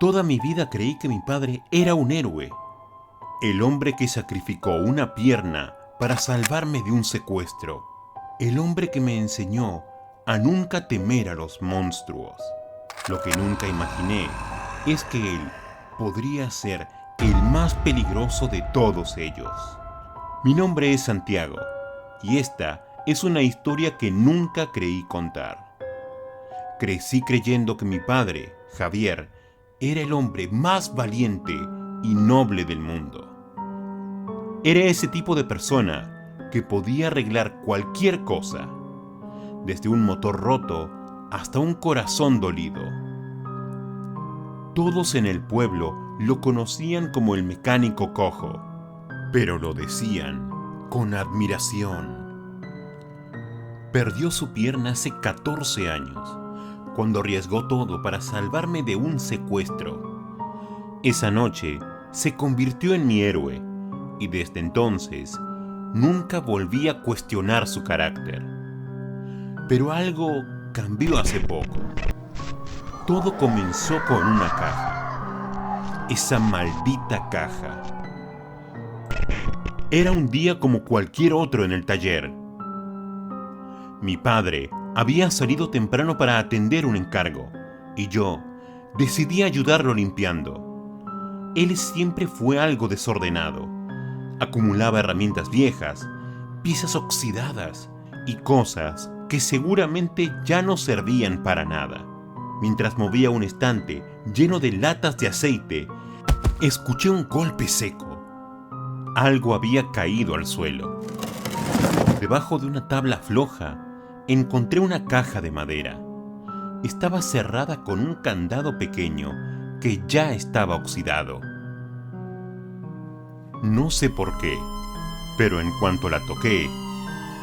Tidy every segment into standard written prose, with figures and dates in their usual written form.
Toda mi vida creí que mi padre era un héroe, el hombre que sacrificó una pierna para salvarme de un secuestro, el hombre que me enseñó a nunca temer a los monstruos. Lo que nunca imaginé es que él podría ser el más peligroso de todos ellos. Mi nombre es Santiago y esta es una historia que nunca creí contar. Crecí creyendo que mi padre, Javier, era el hombre más valiente y noble del mundo. Era ese tipo de persona que podía arreglar cualquier cosa, desde un motor roto hasta un corazón dolido. Todos en el pueblo lo conocían como el mecánico cojo, pero lo decían con admiración. Perdió su pierna hace 14 años, cuando arriesgó todo para salvarme de un secuestro. Esa noche se convirtió en mi héroe y desde entonces nunca volví a cuestionar su carácter. Pero algo cambió hace poco. Todo comenzó con una caja. Esa maldita caja. Era un día como cualquier otro en el taller. Mi padre había salido temprano para atender un encargo y yo decidí ayudarlo limpiando. Él siempre fue algo desordenado. Acumulaba herramientas viejas, piezas oxidadas y cosas que seguramente ya no servían para nada. Mientras movía un estante lleno de latas de aceite, escuché un golpe seco. Algo había caído al suelo. Debajo de una tabla floja, encontré una caja de madera. Estaba cerrada con un candado pequeño que ya estaba oxidado. No sé por qué, pero en cuanto la toqué,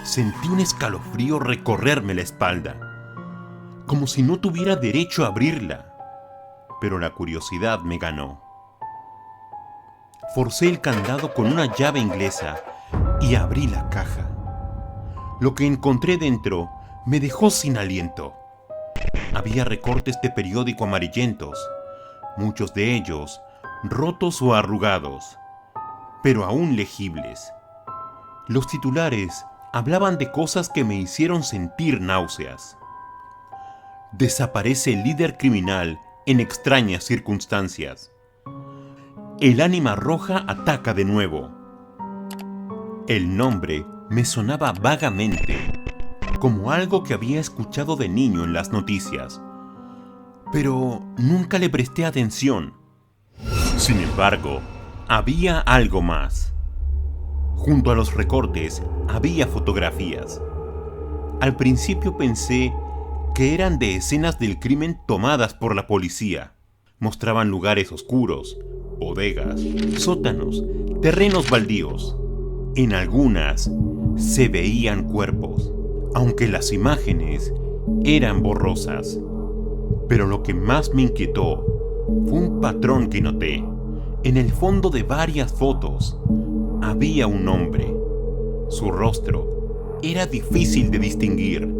sentí un escalofrío recorrerme la espalda, como si no tuviera derecho a abrirla, pero la curiosidad me ganó. Forcé el candado con una llave inglesa y abrí la caja. Lo que encontré dentro me dejó sin aliento. Había recortes de periódico amarillentos, muchos de ellos rotos o arrugados, pero aún legibles. Los titulares hablaban de cosas que me hicieron sentir náuseas. Desaparece el líder criminal en extrañas circunstancias. El ánima roja ataca de nuevo. El nombre me sonaba vagamente, como algo que había escuchado de niño en las noticias, pero nunca le presté atención. Sin embargo, había algo más. Junto a los recortes había fotografías. Al principio pensé que eran de escenas del crimen tomadas por la policía. Mostraban lugares oscuros, bodegas, sótanos, terrenos baldíos. En algunas se veían cuerpos, aunque las imágenes eran borrosas. Pero lo que más me inquietó fue un patrón que noté. En el fondo de varias fotos había un hombre. Su rostro era difícil de distinguir,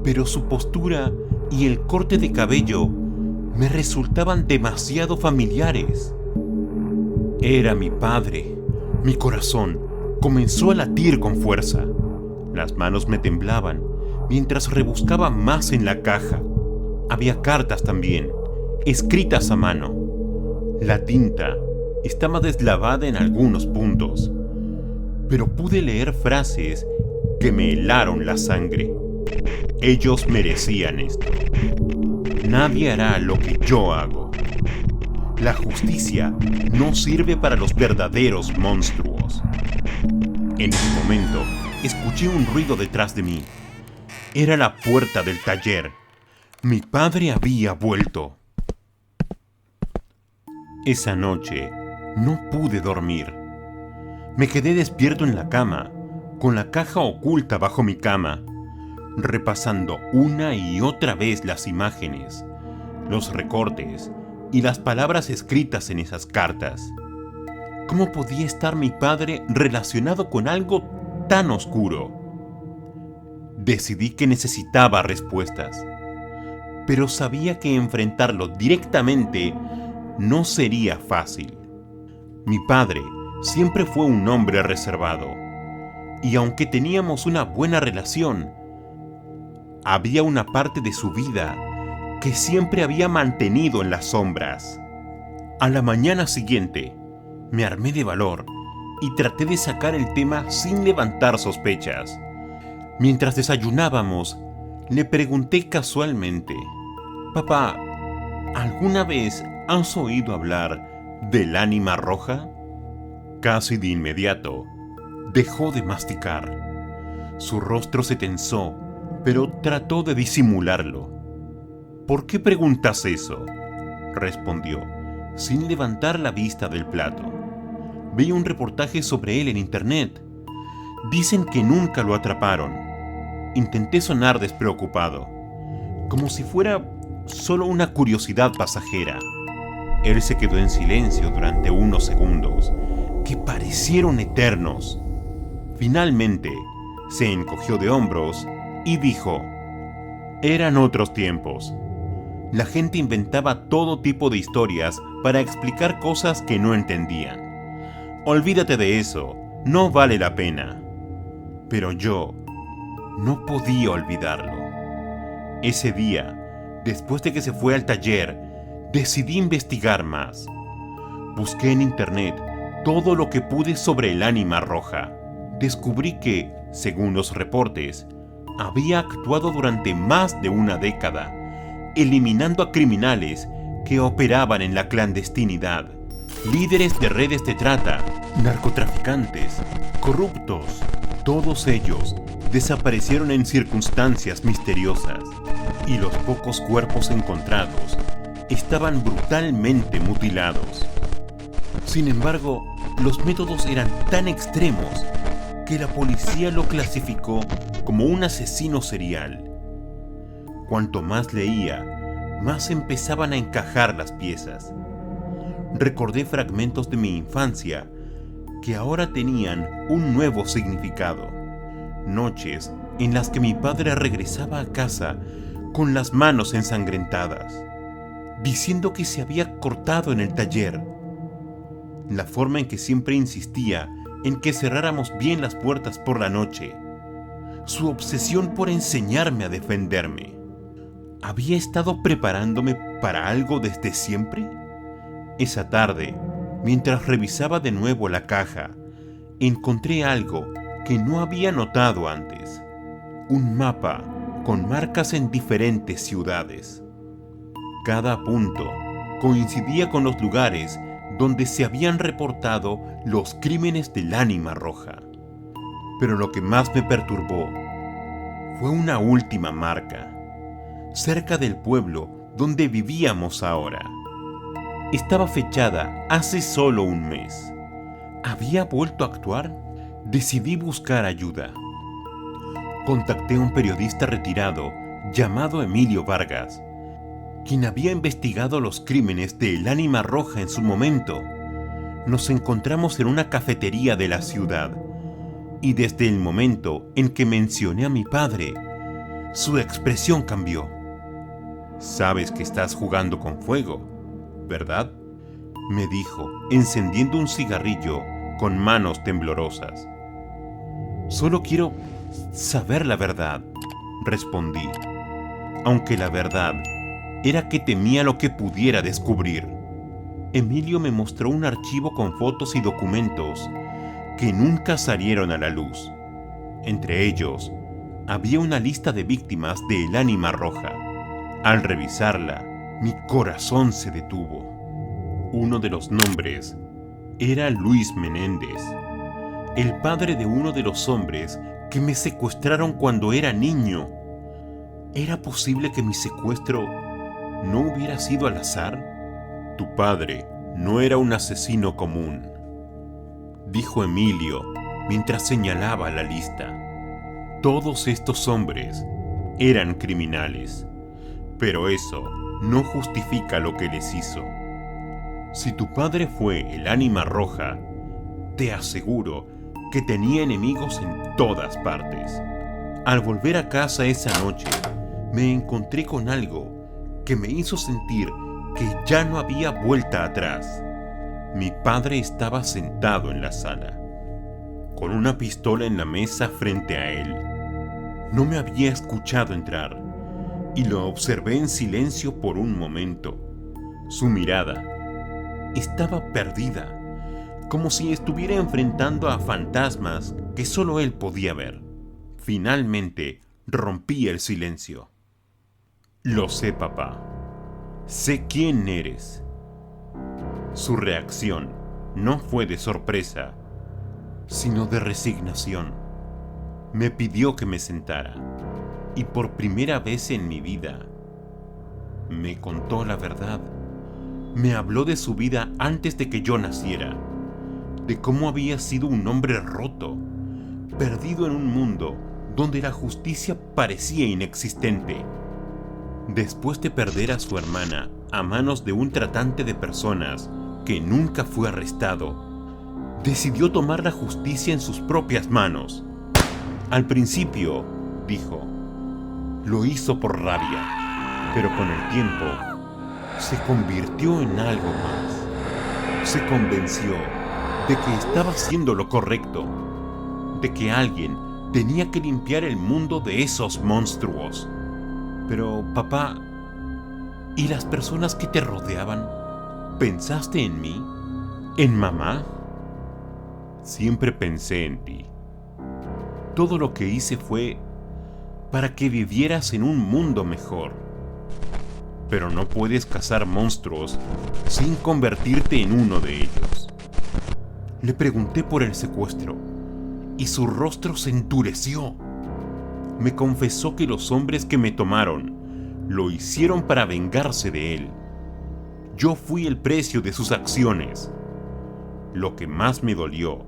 pero su postura y el corte de cabello me resultaban demasiado familiares. Era mi padre. Mi corazón comenzó a latir con fuerza. Las manos me temblaban mientras rebuscaba más en la caja. Había cartas también, escritas a mano. La tinta estaba deslavada en algunos puntos, pero pude leer frases que me helaron la sangre. Ellos merecían esto. Nadie hará lo que yo hago. La justicia no sirve para los verdaderos monstruos. En ese momento, escuché un ruido detrás de mí. Era la puerta del taller. Mi padre había vuelto. Esa noche no pude dormir. Me quedé despierto en la cama, con la caja oculta bajo mi cama, repasando una y otra vez las imágenes, los recortes y las palabras escritas en esas cartas. ¿Cómo podía estar mi padre relacionado con algo tan oscuro? Decidí que necesitaba respuestas, pero sabía que enfrentarlo directamente no sería fácil. Mi padre siempre fue un hombre reservado, y aunque teníamos una buena relación, había una parte de su vida que siempre había mantenido en las sombras. A la mañana siguiente, me armé de valor y traté de sacar el tema sin levantar sospechas. Mientras desayunábamos, le pregunté casualmente: «Papá, ¿alguna vez has oído hablar del ánima roja?». Casi de inmediato, dejó de masticar. Su rostro se tensó, pero trató de disimularlo. «¿Por qué preguntas eso?», respondió, sin levantar la vista del plato. «Vi un reportaje sobre él en internet. Dicen que nunca lo atraparon». Intenté sonar despreocupado, como si fuera solo una curiosidad pasajera. Él se quedó en silencio durante unos segundos, que parecieron eternos. Finalmente, se encogió de hombros y dijo: «Eran otros tiempos. La gente inventaba todo tipo de historias para explicar cosas que no entendían. Olvídate de eso, no vale la pena». Pero yo no podía olvidarlo. Ese día, después de que se fue al taller, decidí investigar más. Busqué en internet todo lo que pude sobre el ánima roja. Descubrí que, según los reportes, había actuado durante más de una década, eliminando a criminales que operaban en la clandestinidad, líderes de redes de trata, narcotraficantes, corruptos. Todos ellos desaparecieron en circunstancias misteriosas, y los pocos cuerpos encontrados estaban brutalmente mutilados. Sin embargo, los métodos eran tan extremos que la policía lo clasificó como un asesino serial. Cuanto más leía, más empezaban a encajar las piezas. Recordé fragmentos de mi infancia que ahora tenían un nuevo significado. Noches en las que mi padre regresaba a casa con las manos ensangrentadas, diciendo que se había cortado en el taller. La forma en que siempre insistía en que cerráramos bien las puertas por la noche. Su obsesión por enseñarme a defenderme. ¿Había estado preparándome para algo desde siempre? Esa tarde, mientras revisaba de nuevo la caja, encontré algo que no había notado antes. Un mapa con marcas en diferentes ciudades. Cada punto coincidía con los lugares donde se habían reportado los crímenes del ánima roja. Pero lo que más me perturbó fue una última marca, cerca del pueblo donde vivíamos ahora. Estaba fechada hace solo un mes. ¿Había vuelto a actuar? Decidí buscar ayuda. Contacté a un periodista retirado llamado Emilio Vargas, quien había investigado los crímenes del ánima roja en su momento. Nos encontramos en una cafetería de la ciudad, y desde el momento en que mencioné a mi padre, su expresión cambió. «Sabes que estás jugando con fuego, ¿verdad?», me dijo, encendiendo un cigarrillo con manos temblorosas. «Solo quiero saber la verdad», respondí, aunque la verdad era que temía lo que pudiera descubrir. Emilio me mostró un archivo con fotos y documentos que nunca salieron a la luz. Entre ellos, había una lista de víctimas del ánima roja. Al revisarla, mi corazón se detuvo. Uno de los nombres era Luis Menéndez, el padre de uno de los hombres que me secuestraron cuando era niño. ¿Era posible que mi secuestro no hubiera sido al azar? «Tu padre no era un asesino común», dijo Emilio mientras señalaba la lista. «Todos estos hombres eran criminales, pero eso no justifica lo que les hizo. Si tu padre fue el ánima roja, te aseguro que tenía enemigos en todas partes». Al volver a casa esa noche, me encontré con algo que me hizo sentir que ya no había vuelta atrás. Mi padre estaba sentado en la sala, con una pistola en la mesa frente a él. No me había escuchado entrar y lo observé en silencio por un momento. Su mirada estaba perdida, como si estuviera enfrentando a fantasmas que solo él podía ver. Finalmente rompí el silencio. Lo sé, papá. Sé quién eres. Su reacción no fue de sorpresa, sino de resignación. Me pidió que me sentara y por primera vez en mi vida me contó la verdad. Me habló de su vida antes de que yo naciera, de cómo había sido un hombre roto, perdido en un mundo donde la justicia parecía inexistente. Después de perder a su hermana a manos de un tratante de personas que nunca fue arrestado, decidió tomar la justicia en sus propias manos. Al principio, dijo, lo hizo por rabia, pero con el tiempo se convirtió en algo más. Se convenció de que estaba haciendo lo correcto, de que alguien tenía que limpiar el mundo de esos monstruos. Pero, papá, ¿y las personas que te rodeaban? ¿Pensaste en mí? ¿En mamá? Siempre pensé en ti. Todo lo que hice fue para que vivieras en un mundo mejor. Pero no puedes cazar monstruos sin convertirte en uno de ellos. Le pregunté por el secuestro y su rostro se endureció. Me confesó que los hombres que me tomaron lo hicieron para vengarse de él. Yo fui el precio de sus acciones. Lo que más me dolió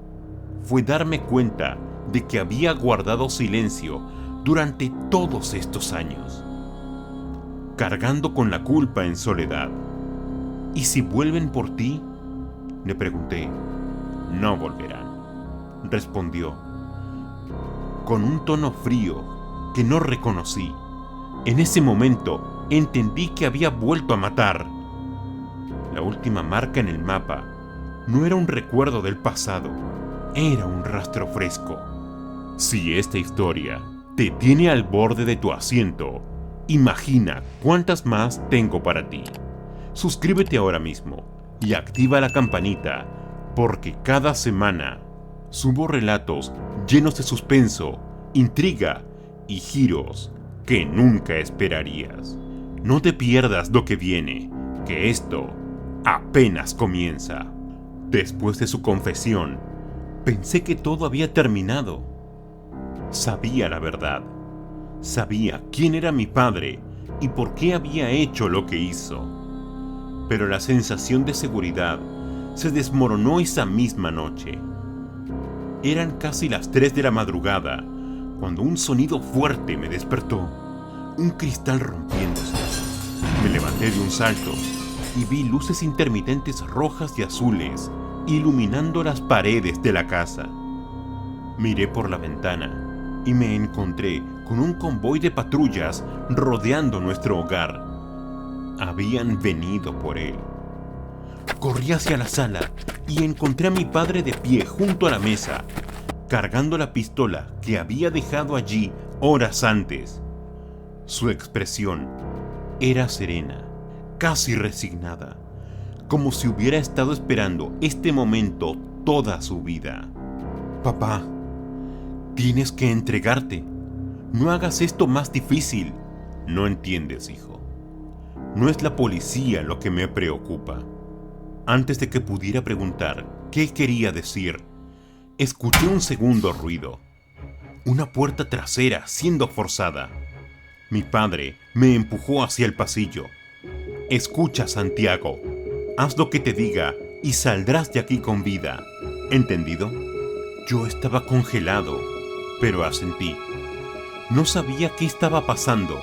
fue darme cuenta de que había guardado silencio durante todos estos años, cargando con la culpa en soledad. ¿Y si vuelven por ti?, le pregunté. No volverán, respondió, con un tono frío que no reconocí. En ese momento entendí que había vuelto a matar. La última marca en el mapa no era un recuerdo del pasado, era un rastro fresco. Si esta historia te tiene al borde de tu asiento, imagina cuántas más tengo para ti. Suscríbete ahora mismo y activa la campanita, porque cada semana subo relatos llenos de suspenso, intriga y giros que nunca esperarías. No te pierdas lo que viene, que esto apenas comienza. Después de su confesión, pensé que todo había terminado. Sabía la verdad. Sabía quién era mi padre y por qué había hecho lo que hizo. Pero la sensación de seguridad se desmoronó esa misma noche. Eran casi las 3 de la madrugada cuando un sonido fuerte me despertó. Un cristal rompiéndose. Me levanté de un salto y vi luces intermitentes rojas y azules iluminando las paredes de la casa. Miré por la ventana y me encontré con un convoy de patrullas rodeando nuestro hogar. Habían venido por él. Corrí hacia la sala y encontré a mi padre de pie junto a la mesa, cargando la pistola que había dejado allí horas antes. Su expresión era serena, casi resignada, como si hubiera estado esperando este momento toda su vida. Papá, tienes que entregarte. No hagas esto más difícil. No entiendes, hijo. No es la policía lo que me preocupa. Antes de que pudiera preguntar qué quería decir, escuché un segundo ruido. Una puerta trasera siendo forzada. Mi padre me empujó hacia el pasillo. Escucha, Santiago. Haz lo que te diga y saldrás de aquí con vida. ¿Entendido? Yo estaba congelado, pero asentí. No sabía qué estaba pasando,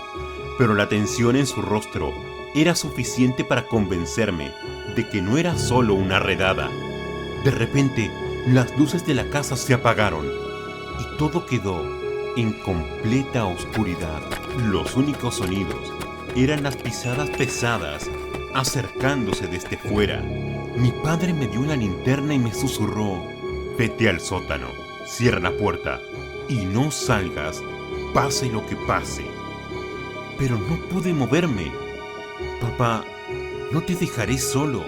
pero la tensión en su rostro era suficiente para convencerme de que no era solo una redada. De repente, las luces de la casa se apagaron y todo quedó en completa oscuridad. Los únicos sonidos eran las pisadas pesadas acercándose desde fuera. Mi padre me dio una linterna y me susurró: vete al sótano, cierra la puerta y no salgas, pase lo que pase. Pero no pude moverme. Papá, no te dejaré solo.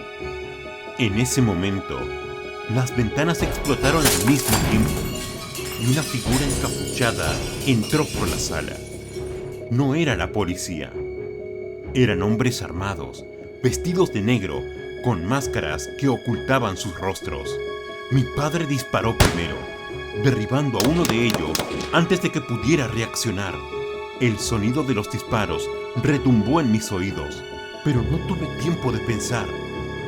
En ese momento, las ventanas explotaron al mismo tiempo y una figura encapuchada entró por la sala. No era la policía. Eran hombres armados, vestidos de negro, con máscaras que ocultaban sus rostros. Mi padre disparó primero, derribando a uno de ellos antes de que pudiera reaccionar. El sonido de los disparos retumbó en mis oídos, pero no tuve tiempo de pensar.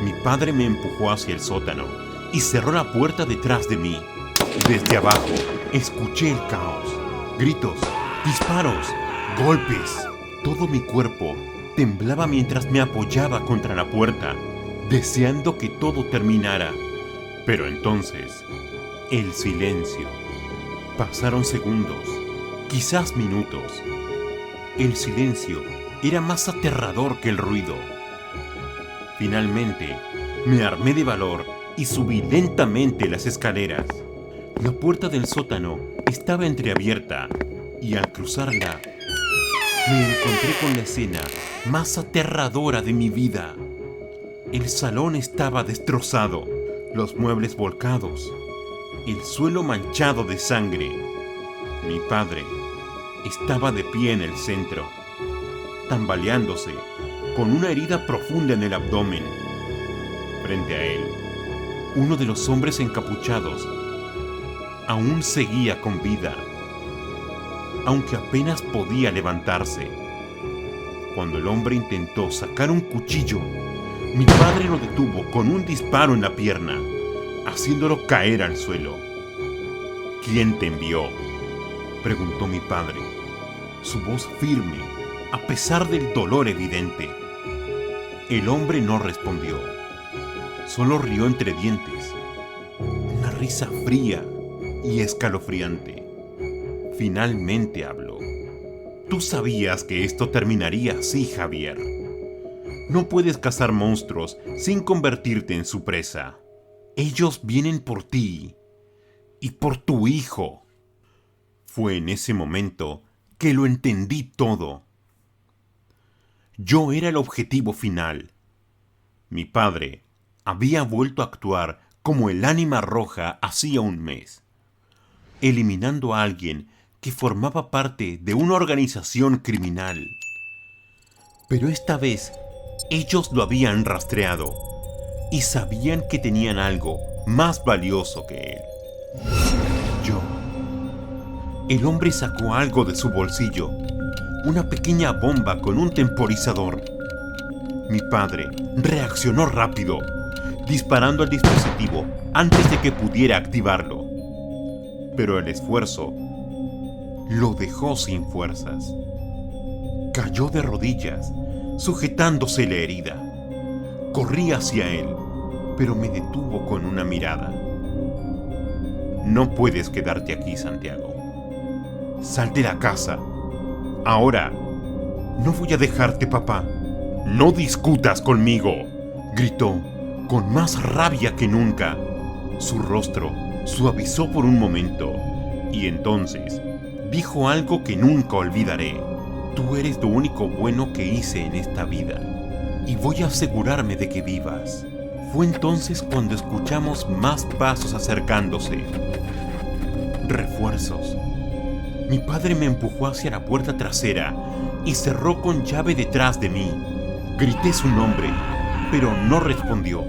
Mi padre me empujó hacia el sótano y cerró la puerta detrás de mí. Desde abajo escuché el caos, gritos, disparos, golpes. Todo mi cuerpo temblaba mientras me apoyaba contra la puerta, deseando que todo terminara. Pero entonces, el silencio. Pasaron segundos, quizás minutos. El silencio era más aterrador que el ruido. Finalmente, me armé de valor y subí lentamente las escaleras. La puerta del sótano estaba entreabierta y al cruzarla, me encontré con la escena más aterradora de mi vida. El salón estaba destrozado, los muebles volcados, el suelo manchado de sangre. Mi padre estaba de pie en el centro, tambaleándose, con una herida profunda en el abdomen. Frente a él, uno de los hombres encapuchados aún seguía con vida, aunque apenas podía levantarse. Cuando el hombre intentó sacar un cuchillo, mi padre lo detuvo con un disparo en la pierna, haciéndolo caer al suelo. ¿Quién te envió?, preguntó mi padre, su voz firme, a pesar del dolor evidente. El hombre no respondió, solo rió entre dientes, una risa fría y escalofriante. Finalmente habló. Tú sabías que esto terminaría así, Javier. No puedes cazar monstruos sin convertirte en su presa. Ellos vienen por ti y por tu hijo. Fue en ese momento que lo entendí todo. Yo era el objetivo final. Mi padre había vuelto a actuar como el ánima roja hacía un mes, eliminando a alguien que formaba parte de una organización criminal. Pero esta vez ellos lo habían rastreado y sabían que tenían algo más valioso que él. Yo. El hombre sacó algo de su bolsillo, una pequeña bomba con un temporizador. Mi padre reaccionó rápido, disparando al dispositivo antes de que pudiera activarlo. Pero el esfuerzo lo dejó sin fuerzas. Cayó de rodillas, sujetándose la herida. Corrí hacia él, pero me detuvo con una mirada. No puedes quedarte aquí, Santiago. Sal de la casa. Ahora. No voy a dejarte, papá. No discutas conmigo, gritó, con más rabia que nunca. Su rostro suavizó por un momento, y entonces dijo algo que nunca olvidaré. Tú eres lo único bueno que hice en esta vida, y voy a asegurarme de que vivas. Fue entonces cuando escuchamos más pasos acercándose. Refuerzos. Mi padre me empujó hacia la puerta trasera y cerró con llave detrás de mí. Grité su nombre, pero no respondió.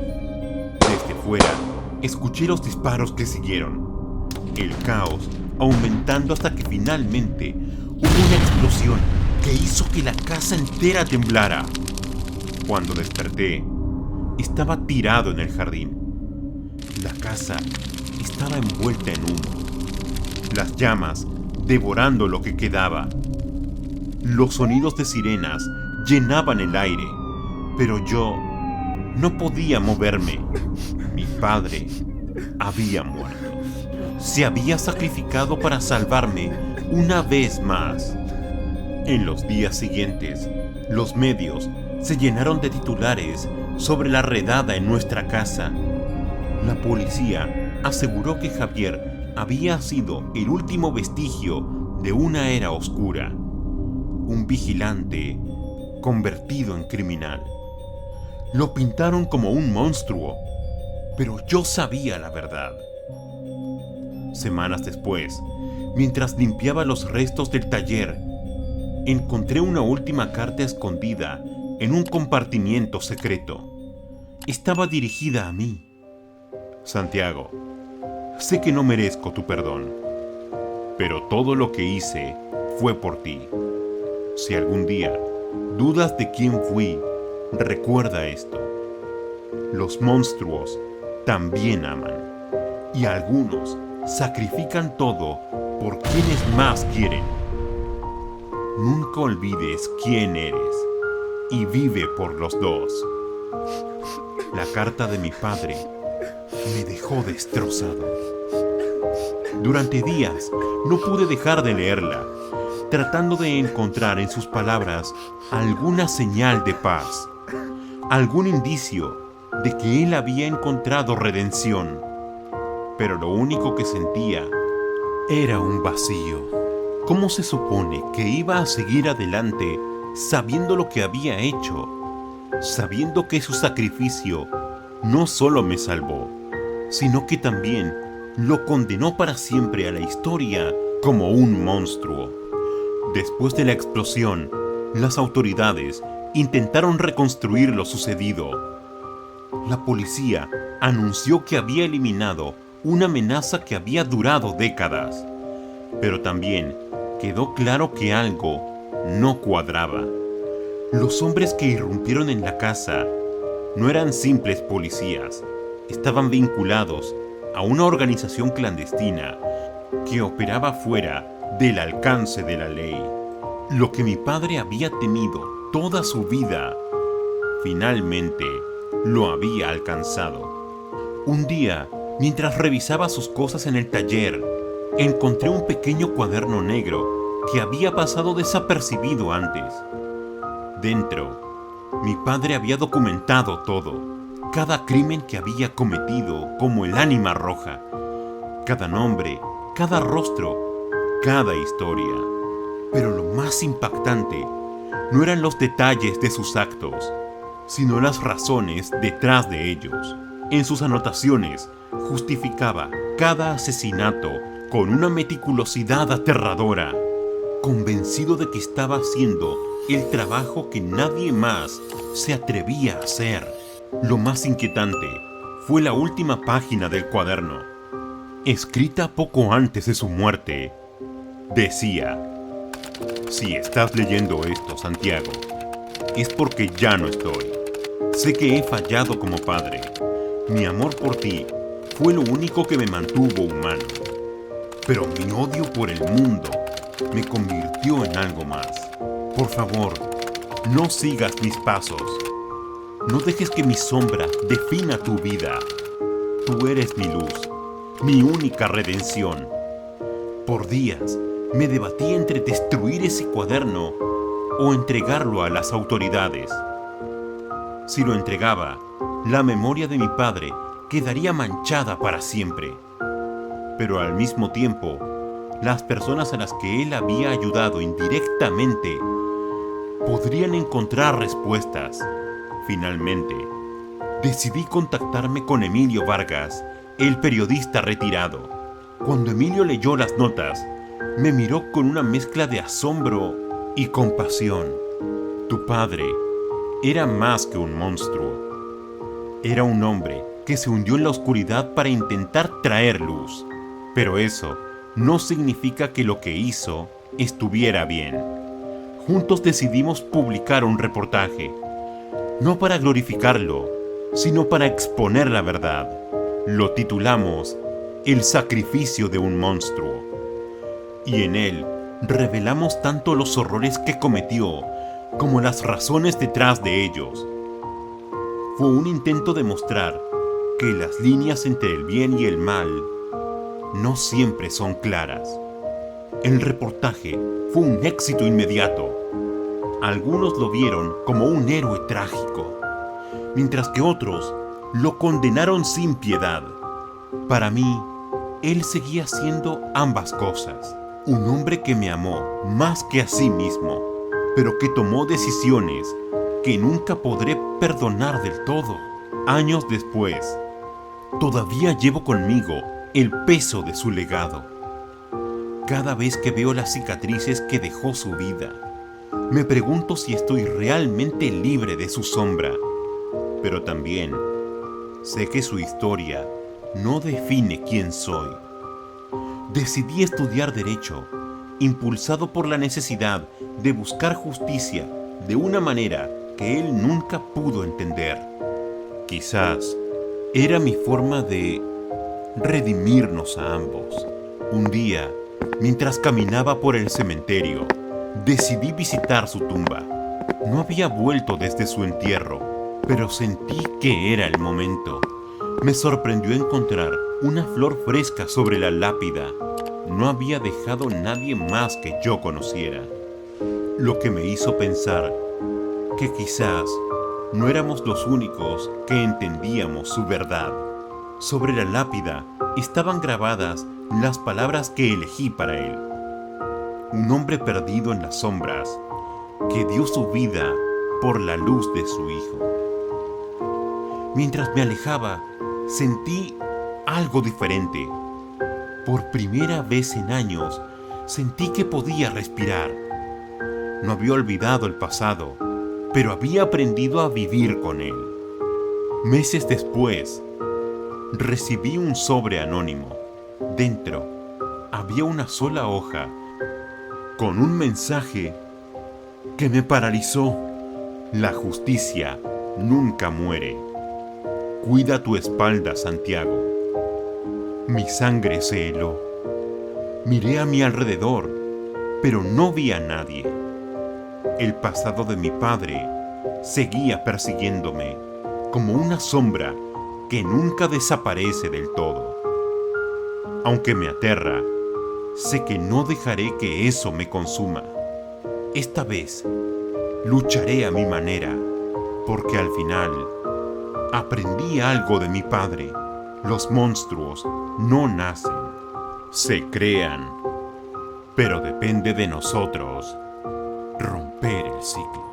Desde fuera, escuché los disparos que siguieron. El caos aumentando hasta que finalmente hubo una explosión que hizo que la casa entera temblara. Cuando desperté, estaba tirado en el jardín. La casa estaba envuelta en humo, las llamas devorando lo que quedaba. Los sonidos de sirenas llenaban el aire, pero yo no podía moverme. Mi padre había muerto. Se había sacrificado para salvarme una vez más. En los días siguientes, los medios se llenaron de titulares sobre la redada en nuestra casa. La policía aseguró que Javier había sido el último vestigio de una era oscura, un vigilante convertido en criminal. Lo pintaron como un monstruo, pero yo sabía la verdad. Semanas después, mientras limpiaba los restos del taller, encontré una última carta escondida en un compartimiento secreto. Estaba dirigida a mí. Santiago, sé que no merezco tu perdón, pero todo lo que hice fue por ti. Si algún día dudas de quién fui, recuerda esto. Los monstruos también aman, y algunos sacrifican todo por quienes más quieren. Nunca olvides quién eres y vive por los dos. La carta de mi padre me dejó destrozado. Durante días no pude dejar de leerla, tratando de encontrar en sus palabras alguna señal de paz, algún indicio de que él había encontrado redención. Pero lo único que sentía era un vacío. ¿Cómo se supone que iba a seguir adelante sabiendo lo que había hecho? Sabiendo que su sacrificio no solo me salvó, sino que también lo condenó para siempre a la historia como un monstruo. Después de la explosión, las autoridades intentaron reconstruir lo sucedido. La policía anunció que había eliminado una amenaza que había durado décadas, pero también quedó claro que algo no cuadraba. Los hombres que irrumpieron en la casa no eran simples policías, estaban vinculados a una organización clandestina que operaba fuera del alcance de la ley. Lo que mi padre había temido toda su vida, finalmente lo había alcanzado. Un día, mientras revisaba sus cosas en el taller, encontré un pequeño cuaderno negro que había pasado desapercibido antes. Dentro, mi padre había documentado todo, cada crimen que había cometido como el Ánima Roja, cada nombre, cada rostro, cada historia. Pero lo más impactante no eran los detalles de sus actos, sino las razones detrás de ellos. En sus anotaciones justificaba cada asesinato con una meticulosidad aterradora, convencido de que estaba haciendo el trabajo que nadie más se atrevía a hacer. Lo más inquietante fue la última página del cuaderno. Escrita poco antes de su muerte, decía: si estás leyendo esto, Santiago, es porque ya no estoy. Sé que he fallado como padre. Mi amor por ti fue lo único que me mantuvo humano. Pero mi odio por el mundo me convirtió en algo más. Por favor, no sigas mis pasos. No dejes que mi sombra defina tu vida. Tú eres mi luz, mi única redención. Por días me debatí entre destruir ese cuaderno o entregarlo a las autoridades. Si lo entregaba, la memoria de mi padre quedaría manchada para siempre. Pero al mismo tiempo, las personas a las que él había ayudado indirectamente podrían encontrar respuestas. Finalmente, decidí contactarme con Emilio Vargas, el periodista retirado. Cuando Emilio leyó las notas, me miró con una mezcla de asombro y compasión. Tu padre era más que un monstruo. Era un hombre que se hundió en la oscuridad para intentar traer luz. Pero eso no significa que lo que hizo estuviera bien. Juntos decidimos publicar un reportaje, no para glorificarlo, sino para exponer la verdad. Lo titulamos El sacrificio de un monstruo. Y en él revelamos tanto los horrores que cometió como las razones detrás de ellos. Fue un intento de mostrar que las líneas entre el bien y el mal no siempre son claras. El reportaje fue un éxito inmediato. Algunos lo vieron como un héroe trágico, mientras que otros lo condenaron sin piedad. Para mí, él seguía siendo ambas cosas. Un hombre que me amó más que a sí mismo, pero que tomó decisiones que nunca podré perdonar del todo. Años después, todavía llevo conmigo el peso de su legado. Cada vez que veo las cicatrices que dejó su vida, me pregunto si estoy realmente libre de su sombra. Pero también sé que su historia no define quién soy. Decidí estudiar Derecho, impulsado por la necesidad de buscar justicia de una manera que él nunca pudo entender. Quizás era mi forma de redimirnos a ambos. Un día, mientras caminaba por el cementerio, decidí visitar su tumba. No había vuelto desde su entierro, pero sentí que era el momento. Me sorprendió encontrar una flor fresca sobre la lápida. No había dejado nadie más que yo conociera, lo que me hizo pensar que quizás no éramos los únicos que entendíamos su verdad. Sobre la lápida estaban grabadas las palabras que elegí para él. Un hombre perdido en las sombras que dio su vida por la luz de su hijo. Mientras me alejaba, sentí algo diferente. Por primera vez en años, sentí que podía respirar. No había olvidado el pasado, pero había aprendido a vivir con él. Meses después, recibí un sobre anónimo. Dentro había una sola hoja con un mensaje que me paralizó. La justicia nunca muere. Cuida tu espalda, Santiago. Mi sangre se heló. Miré a mi alrededor, pero no vi a nadie. El pasado de mi padre seguía persiguiéndome como una sombra que nunca desaparece del todo. Aunque me aterra, sé que no dejaré que eso me consuma. Esta vez lucharé a mi manera, porque al final aprendí algo de mi padre. Los monstruos no nacen, se crean, pero depende de nosotros romper el ciclo.